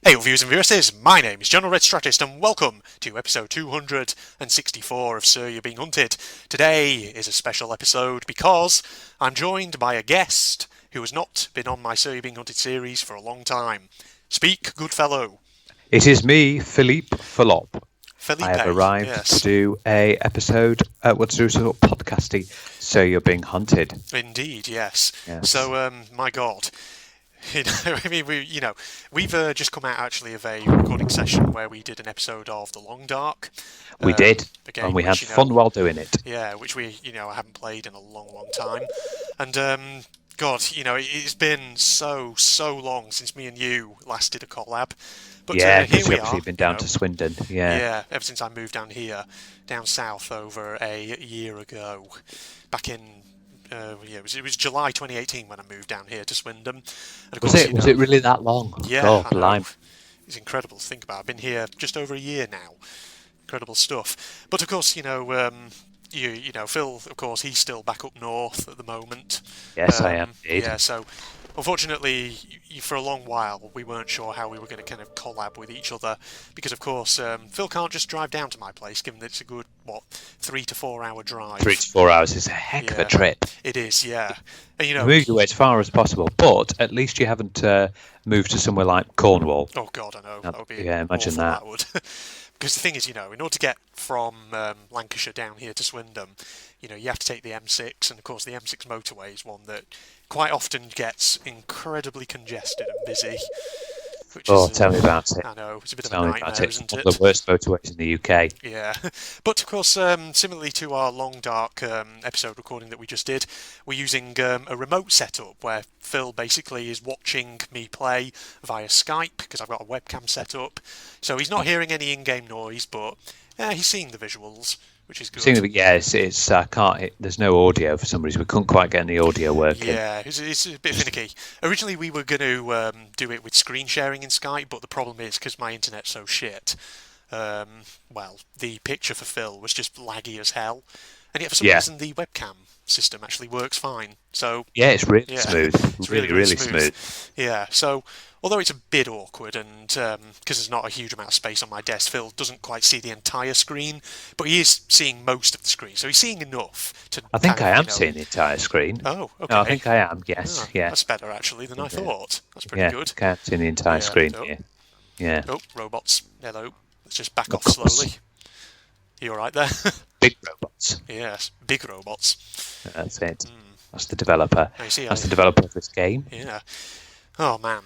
Hey viewers and viewresses, my name is General Red Strategist and welcome to episode 264 of Sir You're Being Hunted. Today is a special episode because I'm joined by a guest who has not been on my Sir You're Being Hunted series for a long time. Speak, good fellow. It is me, Philippe Falop. Felipe, I have arrived to do a episode, sort of podcasty, So You're Being Hunted. Indeed, yes. So, my God. We've just come out actually of a recording session where we did an episode of The Long Dark. We did, and we had fun while doing it. Yeah, which I haven't played in a long, long time. And, God, it's been so long since me and you last did a collab. But yeah, here we are. You've been down to Swindon. Yeah, ever since I moved down south over a year ago, back in it was July 2018 when I moved down here to Swindon. And of was it really that long? Yeah, oh, it's incredible to think about. I've been here just over a year now. Incredible stuff. But of course, Phil, of course, he's still back up north at the moment. Yes, I am. Indeed. Yeah, so unfortunately, for a long while, we weren't sure how we were going to kind of collab with each other because, of course, Phil can't just drive down to my place, given that it's a good, 3 to 4 hour drive. 3 to 4 hours is a heck of a trip. It is, yeah. And, you moved away as far as possible, but at least you haven't moved to somewhere like Cornwall. Oh, God, I know. That would be imagine awful, that. That would. Because the thing is, in order to get from Lancashire down here to Swindon, you have to take the M6, and of course the M6 motorway is one that quite often gets incredibly congested and busy. Tell me about it. I know, it's a bit of a nightmare, isn't it? One of the worst motorways in the UK. Yeah, but of course, similarly to our Long Dark episode recording that we just did, we're using a remote setup where Phil basically is watching me play via Skype because I've got a webcam set up. So he's not hearing any in-game noise, but he's seeing the visuals, which is good. There's no audio for some reason. We couldn't quite get any audio working. Yeah, it's a bit finicky. Originally, we were going to do it with screen sharing in Skype, but the problem is because my internet's so shit. The picture for Phil was just laggy as hell, and yet for some reason the webcam system actually works fine. So yeah, it's really smooth. It's really smooth. Yeah. So although it's a bit awkward, and because there's not a huge amount of space on my desk, Phil doesn't quite see the entire screen, but he is seeing most of the screen, so he's seeing enough to. I think I am seeing the entire screen. Oh, okay. No, I think I am. Yes, yeah. That's better actually than I thought. That's pretty good. I am seeing the entire screen here. Yeah. Oh, robots. Hello. Let's just back off slowly. You all right there? Big robots. Yes, big robots. That's it. That's the developer. That's the developer of this game. Yeah. Oh, man.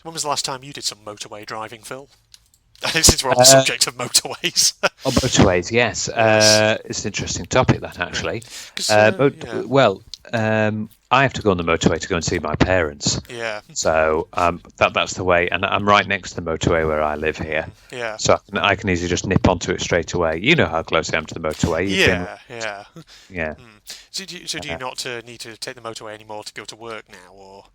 When was the last time you did some motorway driving, Phil? Since we're on the subject of motorways. Motorways, yes. It's an interesting topic, that, actually. I have to go on the motorway to go and see my parents. Yeah. So that's the way. And I'm right next to the motorway where I live here. Yeah. So I can easily just nip onto it straight away. You know how close I am to the motorway. Yeah. So do you not need to take the motorway anymore to go to work now, or?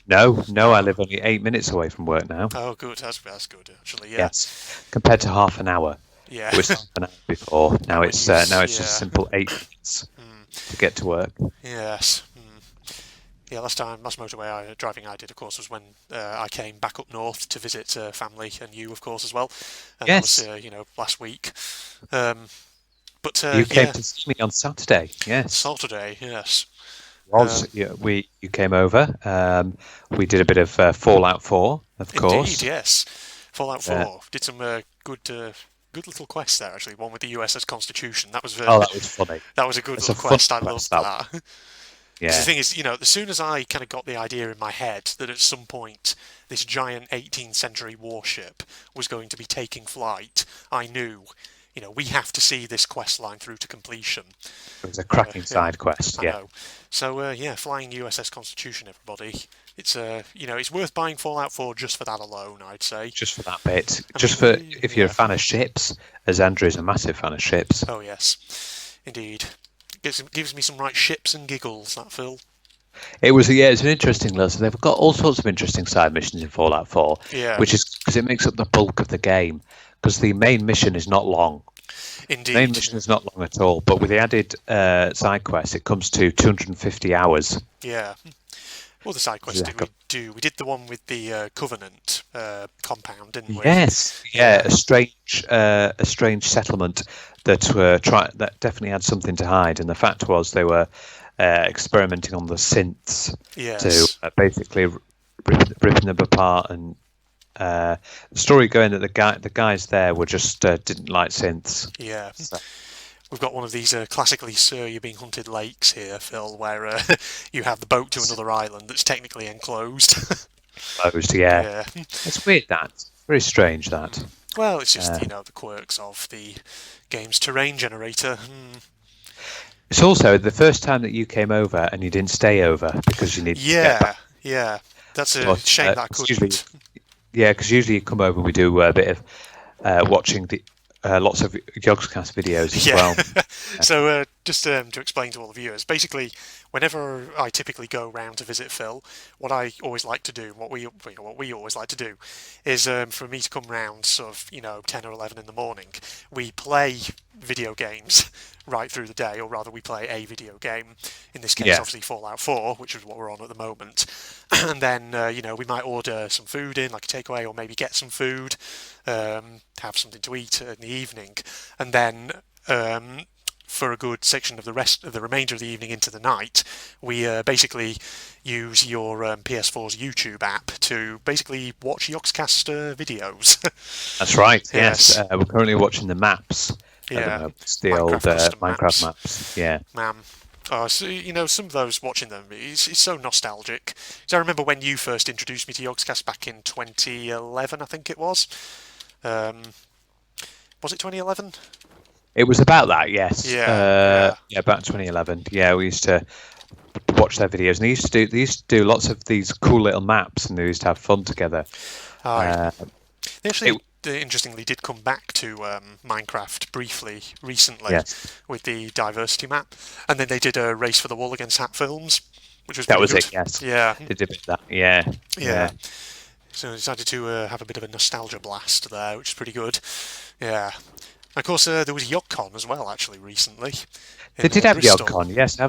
No, I live only 8 minutes away from work now. Oh, good. That's good, actually. Yeah. Yes, compared to half an hour. Yeah. It was half an hour before. Now it's just a simple 8 minutes to get to work. Yes. Yeah, last motorway driving I did, of course, was when I came back up north to visit family and you, of course, as well. And yes. That was, last week. You came to see me on Saturday. Yes. Saturday, yes. You came over. We did a bit of Fallout 4, of course. Indeed, yes. Fallout 4 did some good little quests there. Actually, one with the USS Constitution. That was that was funny. That was a good little quest. I loved that. Yeah. The thing is, as soon as I kind of got the idea in my head that at some point this giant 18th century warship was going to be taking flight, I knew. We have to see this quest line through to completion. It was a cracking side quest, I know. So, flying USS Constitution, everybody. It's it's worth buying Fallout 4 just for that alone, I'd say. Just for that bit. If you're a fan of ships, as Andrew's a massive fan of ships. Oh, yes. Indeed. Gives me some right ships and giggles, that Phil. It's an interesting list. They've got all sorts of interesting side missions in Fallout 4, which is because it makes up the bulk of the game. Because the main mission is not long. Indeed. The main mission is not long at all, but with the added side quest, it comes to 250 hours. Yeah. What other side quests did we do? We did the one with the Covenant compound, didn't we? Yes, yeah, a strange settlement that were that definitely had something to hide, and the fact was they were experimenting on the synths Yes. to basically ripping them apart, and the story going that the guys there were just didn't like synths. Yeah. So. We've got one of these classically Sir You're Being Hunted lakes here, Phil, where you have the boat to another island that's technically enclosed. Closed, yeah. It's weird, that. Very strange, that. Well, it's just, the quirks of the game's terrain generator. It's also the first time that you came over and you didn't stay over because you need to get back. Yeah. That's a shame that I couldn't. Because usually you come over and we do a bit of watching the lots of Yogscast videos as well. So just to explain to all the viewers, basically, whenever I typically go round to visit Phil, what I always like to do, what we always like to do, is for me to come round sort of 10 or 11 in the morning. We play video games right through the day, or rather, we play a video game. In this case, obviously Fallout 4, which is what we're on at the moment. And then we might order some food in, like a takeaway, or maybe get some food, have something to eat in the evening, and then for a good section of the remainder of the evening into the night, we basically use your PS4's YouTube app to basically watch Yogscast videos. That's right. Yes, we're currently watching the maps. It's the old Minecraft maps. Yeah. Oh, so, some of those watching them, it's so nostalgic. So I remember when you first introduced me to Yogscast back in 2011, I think it was. Was it 2011? It was about that, yes. Yeah, about 2011. Yeah, we used to watch their videos, and they used to do lots of these cool little maps, and they used to have fun together. They actually, interestingly, did come back to Minecraft briefly recently with the diversity map, and then they did a race for the wool against Hat Films, which was really good. It. Yes. Yeah. They did a bit of that. Yeah. So I decided to have a bit of a nostalgia blast there, which is pretty good. Yeah. Of course, there was Yogcon as well, actually, recently. They did have Yogcon, yes. I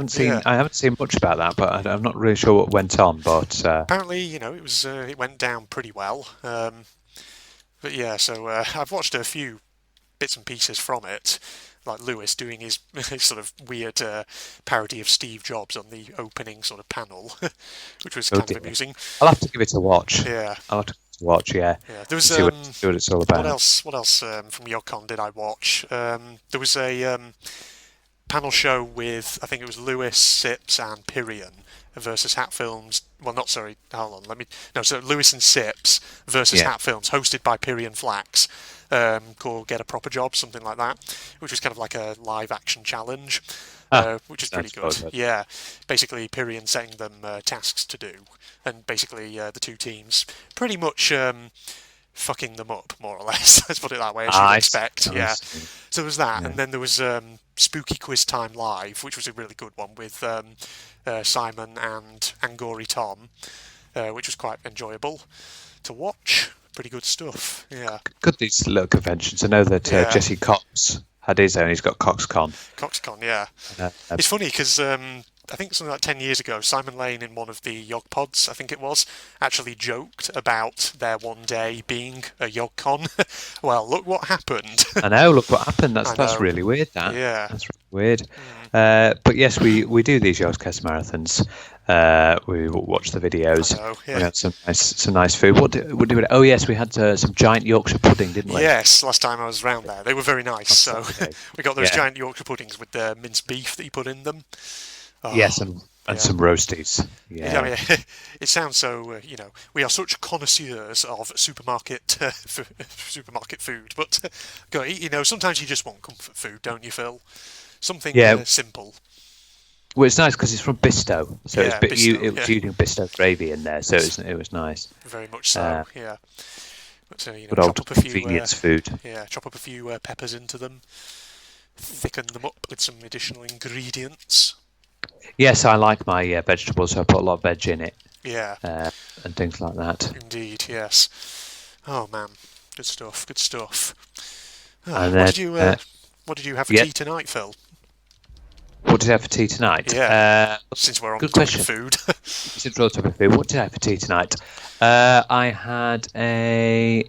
haven't seen much about that, but I'm not really sure what went on. But apparently, it went down pretty well. But yeah, so I've watched a few bits and pieces from it, like Lewis doing his sort of weird parody of Steve Jobs on the opening sort of panel, which was kind of amusing. I'll have to give it a watch. Yeah. I'll have to watch, yeah. There was see what it's all about. What else from Yogcon did I watch? There was a panel show with, I think it was Lewis, Sips, and Pyrion versus Hat Films. Well, not sorry. Hold on. So Lewis and Sips versus Hat Films, hosted by Pyrion Flax, called Get a Proper Job, something like that, which was kind of like a live action challenge. Which is pretty good. Yeah, basically Pyrion setting them tasks to do, and basically the two teams pretty much fucking them up, more or less. Let's put it that way, as you'd expect. Yeah. So there was that, and then there was Spooky Quiz Time Live, which was a really good one with Simon and Angori Tom, which was quite enjoyable to watch. Pretty good stuff. Yeah. Good, these little conventions. I know that Jesse Cox had his own. He's got CoxCon. CoxCon, yeah. It's funny because I think something like 10 years ago, Simon Lane in one of the Yog Pods, I think it was, actually joked about their one day being a Yogcon. Well, look what happened. I know, look what happened. That's really weird, that. Yeah. That's really weird. But yes, we do these Yogscast marathons. We watch the videos. I know, yeah. We had some nice food. Oh yes, we had some giant Yorkshire pudding, didn't we? Yes, last time I was around there. They were very nice. So we got those giant Yorkshire puddings with the minced beef that you put in them. Oh, yes, and some roasties. Yeah. I mean, it sounds so. We are such connoisseurs of supermarket food, but sometimes you just want comfort food, don't you, Phil? Something simple. Well, it's nice because it's from Bisto, so it was using Bisto gravy in there, so it was nice. Very much so, yeah. But chop up a few convenience food. Yeah, chop up a few peppers into them, thicken them up with some additional ingredients. Yes, I like my vegetables, so I put a lot of veg in it. Yeah. And things like that. Indeed, yes. Oh man, good stuff. Good stuff. And what did you have for tea tonight, Phil? What did I have for tea tonight? Yeah. Since we're on good the topic question. of food. Since we're on the topic of food, what did I have for tea tonight? I had a.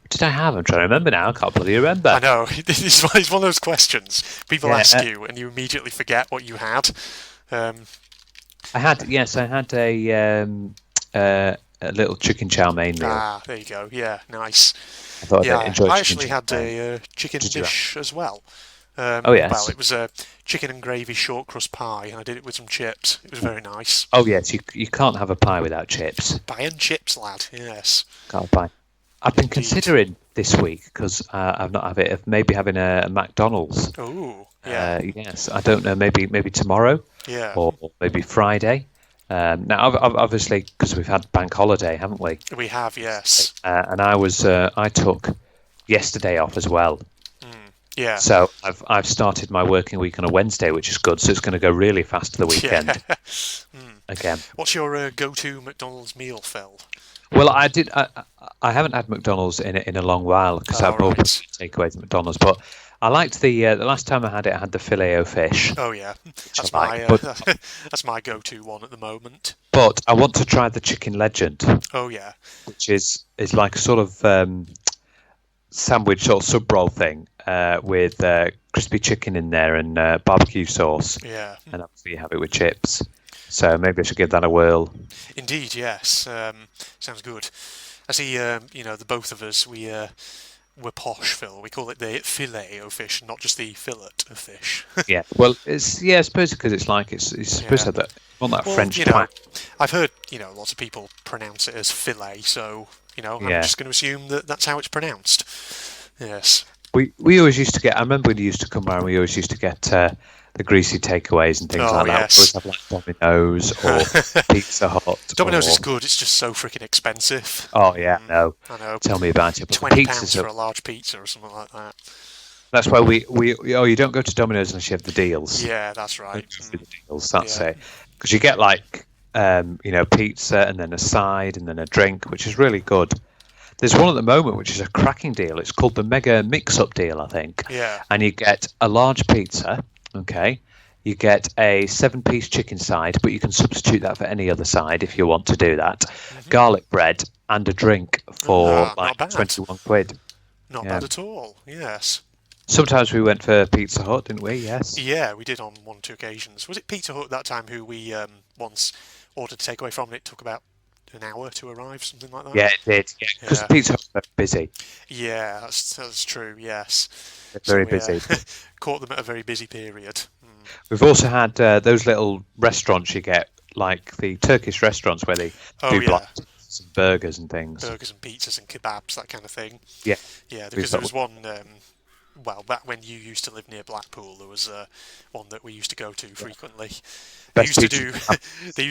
What did I have? I'm trying to remember now. I can't bloody remember. I know. It's one of those questions. People ask you, and you immediately forget what you had. I had a little chicken chow mein meal. Ah, there you go. Yeah, nice. I thought Yeah, I'd enjoy I actually had mein. a chicken dish as well. Oh yes. Well, it was a chicken and gravy short crust pie, and I did it with some chips. It was very nice. Oh yes, you can't have a pie without chips. Pie and chips, lad. Yes. Can't have a pie. I've been considering this week because I've not had it of maybe having a McDonald's. Oh, yeah. Yes, I don't know. Maybe tomorrow. Yeah. Or maybe Friday. Now, obviously, because we've had bank holiday, haven't we? We have, yes. And I took yesterday off as well. Yeah. So I've started my working week on a Wednesday, which is good. So it's going to go really fast to the weekend. Yeah. Again. What's your go-to McDonald's meal, Phil? Well, I haven't had McDonald's in a long while because I bought takeaways at McDonald's, but I liked the last time I had the filet o fish. Oh yeah, that's that's my go-to one at the moment. But I want to try the chicken legend. Oh yeah, which is like a sort of sandwich or sub roll thing with crispy chicken in there and barbecue sauce. Yeah, and obviously you have it with chips. So maybe I should give that a whirl. Indeed, yes. Sounds good. I see. The both of us we're posh, Phil. We call it the filet o fish, not just the fillet of fish. Yeah. Well, I suppose because it's supposed to have that French twang. I've heard lots of people pronounce it as filet, so I'm just going to assume that that's how it's pronounced. Yes. We always used to get. I remember when you used to come around. We always used to get the greasy takeaways and things like that. Yes. We always have like Domino's or Pizza Hut. Domino's is good. It's just so freaking expensive. Oh yeah, no. I know. Tell me about it. £20 for a large pizza or something like that. That's why you don't go to Domino's unless you have the deals. Yeah, that's right. The deals. That's it. Because you get like pizza and then a side and then a drink, which is really good. There's one at the moment which is a cracking deal. It's called the Mega Mix-Up Deal, I think. Yeah. And you get a large pizza, okay? You get a 7-piece chicken side, but you can substitute that for any other side if you want to do that. Mm-hmm. Garlic bread and a drink for like 21 quid. Not bad at all, yes. Sometimes we went for Pizza Hut, didn't we? Yes. Yeah, we did on 1 or 2 occasions. Was it Pizza Hut that time who we once ordered to take away from, and it took about an hour to arrive, something like that? Yeah, it did. Because Pizza Hut was busy. Yeah, that's true. Yes, they're very busy. Caught them at a very busy period. We've also had those little restaurants you get, like the Turkish restaurants where they do some burgers and things. Burgers and pizzas and kebabs, that kind of thing. Yeah. Yeah, because there was one. Back when you used to live near Blackpool, there was one that we used to go to frequently. They used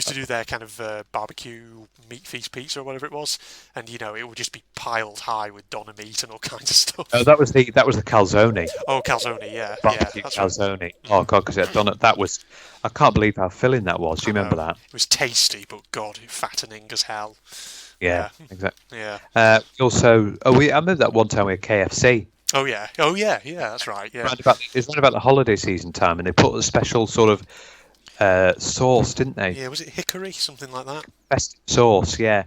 to do their kind of barbecue meat feast pizza or whatever it was, and it would just be piled high with doner meat and all kinds of stuff. Oh, that was the calzone. Oh, calzone, yeah, barbecue calzone. Right. Oh god, because that was. I can't believe how filling that was. Do you remember that? It was tasty, but God, fattening as hell. Yeah, exactly. Yeah. Also, I remember that one time we had KFC. Oh yeah, that's right. Yeah. It's around about the holiday season time, and they put a special sort of sauce, didn't they? Yeah, was it hickory, something like that? Best sauce, yeah.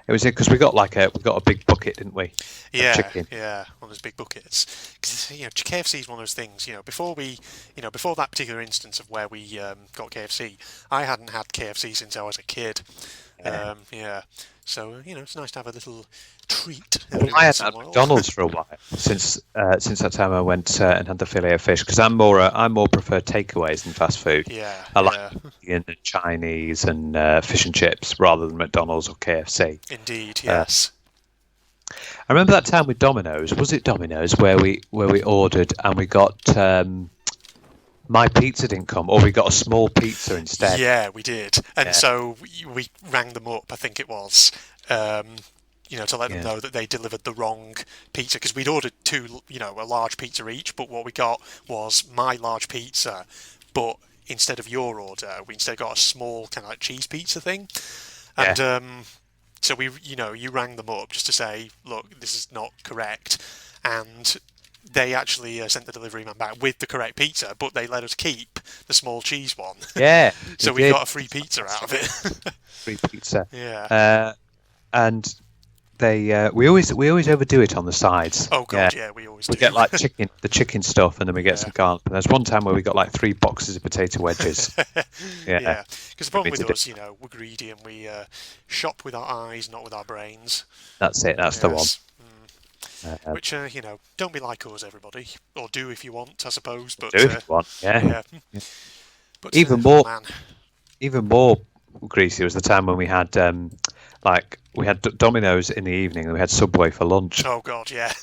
It was because we got a big bucket, didn't we? Yeah, chicken. Yeah, one of those big buckets. Because KFC is one of those things. Before that particular instance of where we got KFC, I hadn't had KFC since I was a kid. So it's nice to have a little treat. I hadn't had McDonald's for a while since that time I went and had the filet of fish, because I'm more prefer takeaways than fast food. Yeah, I like Indian and Chinese and fish and chips rather than McDonald's or KFC. Indeed, yes. I remember that time with Domino's. Was it Domino's where we ordered and we got my pizza didn't come, or we got a small pizza instead? Yeah, we did, and so we rang them up. I think it was. To let them know that they delivered the wrong pizza, because we'd ordered 2, a large pizza each, but what we got was my large pizza, but instead of your order, we instead got a small kind of like cheese pizza thing, and so we, you rang them up just to say, look, this is not correct, and they actually sent the delivery man back with the correct pizza, but they let us keep the small cheese one. Yeah, So they we did. got a free pizza out of it. Free pizza. Yeah. And they we always overdo it on the sides. Oh Yeah. God, yeah, we always We do. get like the chicken stuff, and then we get Yeah. some garlic. And there's one time where we got like 3 boxes of potato wedges. Yeah, Yeah, because the problem We with did us, we're greedy and we shop with our eyes, not with our brains. that's it. That's the one. Yes. Uh, Which, don't be like us, everybody. Or do if you want, I suppose. But, do if you want. Yeah. yeah. Yeah. But, Even oh, more, man. even more greasy was the time when we had Domino's in the evening and we had Subway for lunch. Oh, God, yeah.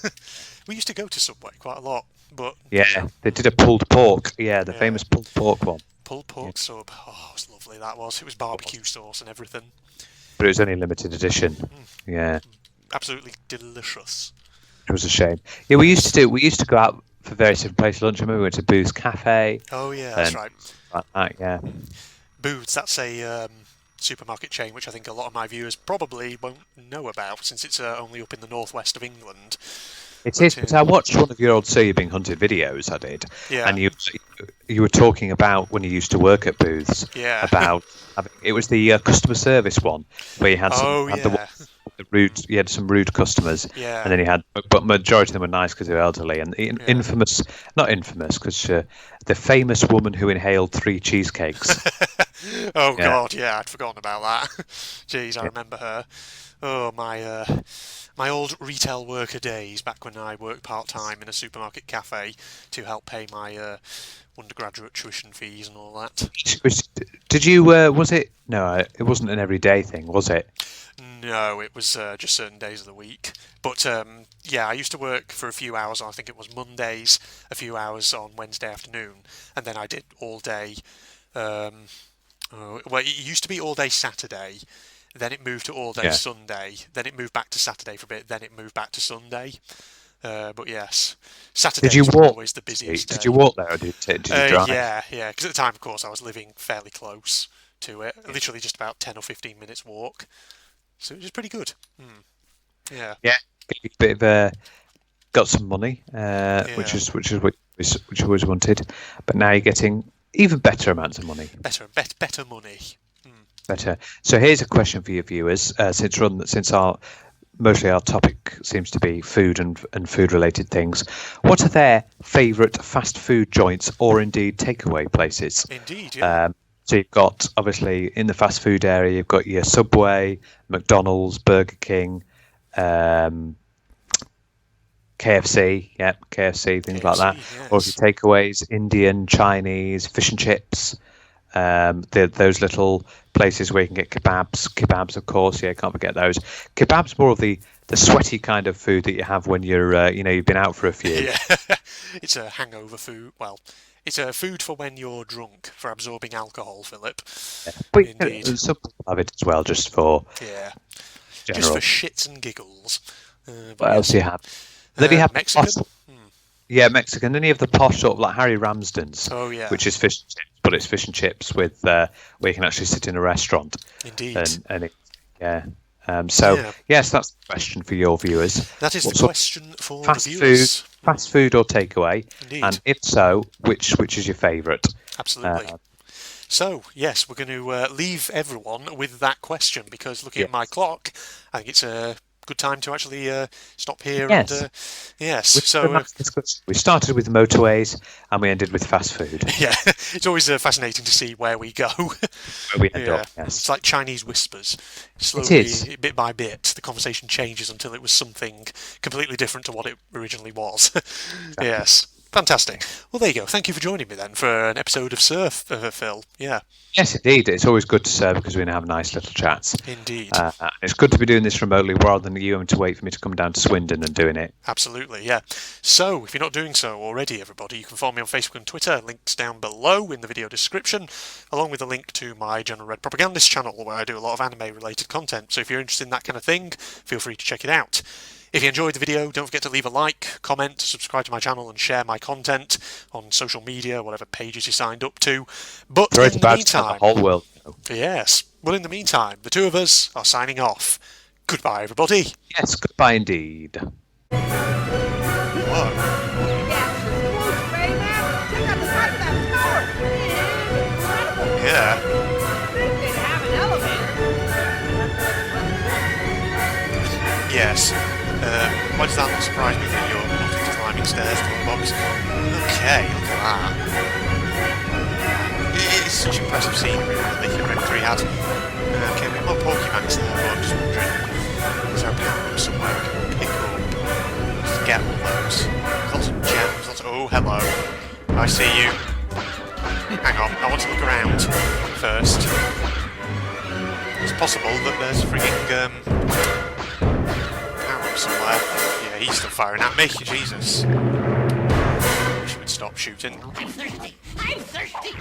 We used to go to Subway quite a lot, but... Yeah, they did a pulled pork. Yeah, the Yeah. famous pulled pork one. Pulled pork sub. Oh, it was lovely, that was. It was barbecue sauce and everything. But it was only limited edition. Yeah, Absolutely delicious. it was a shame. Yeah, we used to go out for various different places. Lunch. I remember we went to Booth's Cafe. Oh, yeah, that's and right. like that, yeah. Booths, that's a supermarket chain which I think a lot of my viewers probably won't know about, since it's only up in the northwest of England. It is, but I watched one of your old So You're Being Hunted videos, I did, Yeah. and you were talking about when you used to work at Booths, Yeah. about it was the customer service one, where you had Oh, had yeah. the rude, you had some rude customers, Yeah. and then you had, but majority of them were nice because they were elderly, and the not infamous, because the famous woman who inhaled 3 cheesecakes. Oh, Yeah. God, yeah, I'd forgotten about that. Jeez, I remember her. Oh, my old retail worker days, back when I worked part-time in a supermarket cafe to help pay my undergraduate tuition fees and all that. Did you? Was it? No, it wasn't an everyday thing, was it? No, it was just certain days of the week. But yeah, I used to work for a few hours. I think it was Mondays, a few hours on Wednesday afternoon, and then I did all day. Well, it used to be all day Saturday, then it moved to all day Yeah. Sunday, then it moved back to Saturday for a bit, then it moved back to Sunday. But yes, Saturdays Did you were walk? always the busiest day. Did you walk there, or did you drive? Yeah, because at the time, of course, I was living fairly close to it, literally just about 10 or 15 minutes walk. So it was pretty good. Yeah. Yeah, a bit of got some money, which is what you always wanted, but now you're getting even better amounts of money. Better money. Better. So here's a question for your viewers, since mostly our topic seems to be food and food related things. What are their favourite fast food joints or indeed takeaway places? Indeed, yeah. So you've got, obviously, in the fast food area, you've got your Subway, McDonald's, Burger King, KFC, things like that. KFC, Or if you takeaways, Indian, Chinese, fish and chips, those little places where you can get kebabs, of course. Yeah, can't forget those. Kebabs more of the sweaty kind of food that you have when you're, you've been out for a few. Yeah. It's a hangover food. Well, it's a food for when you're drunk, for absorbing alcohol, Philip. But Indeed. some people have it as well, just for Yeah. general. Just for shits and giggles. What else do you have? Then you have Mexican? posh- yeah, Mexican. Then you have the posh sort of like Harry Ramsden's, Oh, yeah. which is fish and chips, but it's fish and chips with where you can actually sit in a restaurant. Indeed. And Yeah. Yes, that's the question for your viewers. That is What the sort of question for fast the viewers. fast food or takeaway? Indeed. And if so, which is your favourite? Absolutely. So, yes, we're going to leave everyone with that question, because looking at my clock, I think it's a good time to actually stop here. Yes. And, yes. So, We started with motorways and we ended with fast food. yeah, it's always fascinating to see where we go. Where we end Yeah. up, yes. It's like Chinese whispers. Slowly, is. bit by bit, the conversation changes until it was something completely different to what it originally was. Yes. Fantastic. Well, there you go. Thank you for joining me then for an episode of Surf, Phil. Yeah, Yes, indeed. It's always good to serve because we can have nice little chats. indeed. It's good to be doing this remotely rather than you having to wait for me to come down to Swindon and doing it. Absolutely, yeah. So, if you're not doing so already, everybody, you can follow me on Facebook and Twitter. Links down below in the video description, along with a link to my General Red Propagandist channel, where I do a lot of anime-related content. So if you're interested in that kind of thing, feel free to check it out. If you enjoyed the video, don't forget to leave a like, comment, subscribe to my channel, and share my content on social media, whatever pages you signed up to. But Very in the about meantime, the whole world. yes, but in the meantime, the two of us are signing off. Goodbye, everybody. Yes, goodbye indeed. Whoa. Yeah. They have an elevator. Yes. Why does that not surprise me that you're not into climbing stairs to a box? Okay, look at that. It's such impressive scenery, really. Red 3 had. Okay, we've got Porcupines there, but I'm just wondering, is there a power somewhere we can pick up? Just get all those. Lots of gems, lots of... Oh, hello. I see you. Hang on, I want to look around first. It's possible that there's a frigging power up somewhere. Yeah, he's still firing at me. Jesus. Wish he would stop shooting. I'm thirsty. I'm thirsty.